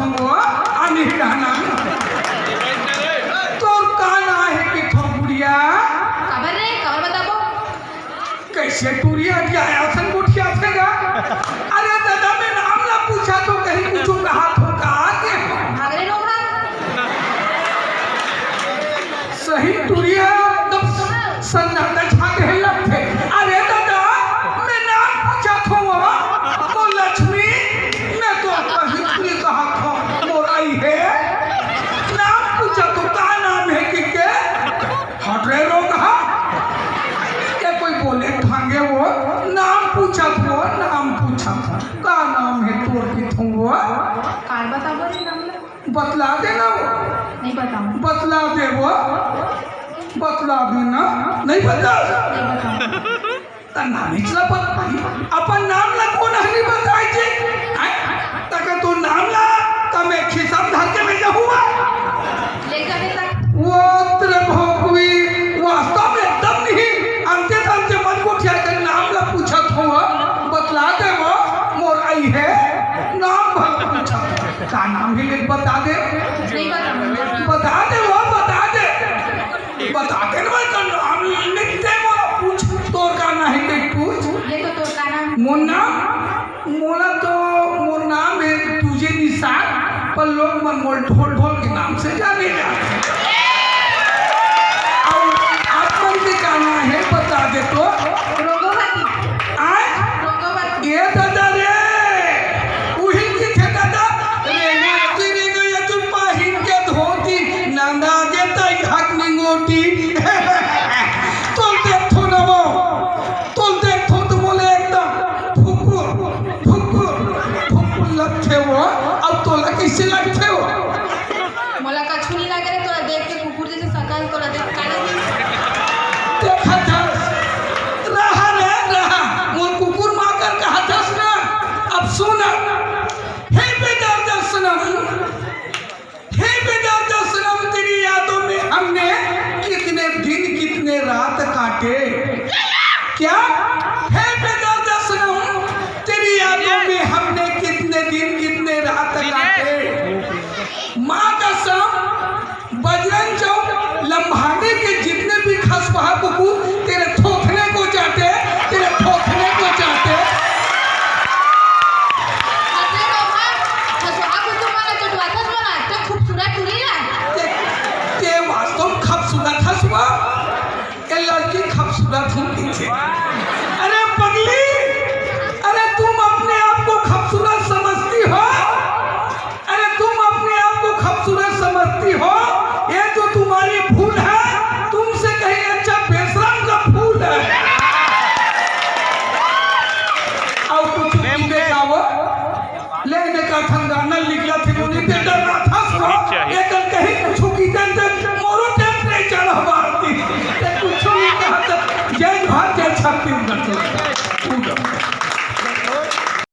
थो आनी कहना तो काना है कि थो बुढ़िया खबर नहीं खबर बताबो कैसे टूरिया क्या आसन गुठिया थेगा अरे दादा मैं नाम ना पूछा तो कहीं कुछ कहा तो कहा के भागरे नोखा सही टूरिया तब सन्नाटा छाके है लगते अरे दादा मैं नाम पूछा तो लक्ष्मी मैं तो कहीं पूरी कहा था मोराई है नाम पूछा तो का नाम है कि के हटरे रो कहा क्या कोई बोले थांगे वो नाम पूछा था का नाम है तोर की थो वो कार बताबो रे नाम बतला देना वो नहीं बताऊं बतला दे वो बतला देना नहीं बता नहीं बताऊं तना निचला पर अपन नाम ला कोण हनी बताई जे तक तो नाम ला तमे खिसाब धर के भेजा हुआ ले जा बेटा वो तेरे भोगवी वास्तव में एकदम नहीं अंते अंते मन को क्या कर नाम ला पूछा था बतला दे वो मोर आई है नाम भर पूछा का नाम ही ले बता दे नहीं बताऊं बता दे वो बता दे ना का नाम लिखते मोरा पूछ तोर का नहीं कहीं पूछ ये तो तोर का नाम मुन्ना मोला तो मोर नाम है तुझे निशान पर लोग मन मोल ढोल ढोल के नाम से जाने जाते और आपन के का नाम है बता दे तो रोगोवती आज रोगोवती ये दादा रे उही की थे दादा रे ना तेरे को ये तू पाहिन के धोती नंदा देता हक निंगोटी तो देखो ना वो तो देखो तो बोले एकदम फुकुर लगते वो अब तो कैसे लगते हो मोला कछु नहीं लागे रे तोरा देख के कुकुर जैसे सकल तोरा देख काले देखा था रहा मोर कुकुर माकर कहा था ना अब सुन हे बेदर्द सनम तेरी यादों में हमने कितने दिन कितने रात काटे क्या हे बेदर्द सनम तेरी यादों में हमने कितने दिन कितने रात काटे माँ कसम बजरंग चौक लम्हाने के जितने भी खसपहा कुकुर तेरे थोथने को चाहते अरे रोहा हसवा को तुम्हारा चटवाता बना तो खूबसूरत टुरीला ते वास्तव खूबसूरत हसवा ये लड़की खूबसूरत होती थी अरे पगली अरे तुम अपने आप को खूबसूरत समझती हो अरे तुम अपने आप को खूबसूरत समझती हो ये जो तुम्हारी भूल है तुमसे कहीं अच्छा बेशरम का फूल है और कुछ पीने का वो लेने का ठंगाना निकला थे मुझे ते डरना था सो एक कहीं कुछ की जन मोरो टेम्परेचर हमारी कुछ नहीं कहा जय भारत जय छत्तीसगढ़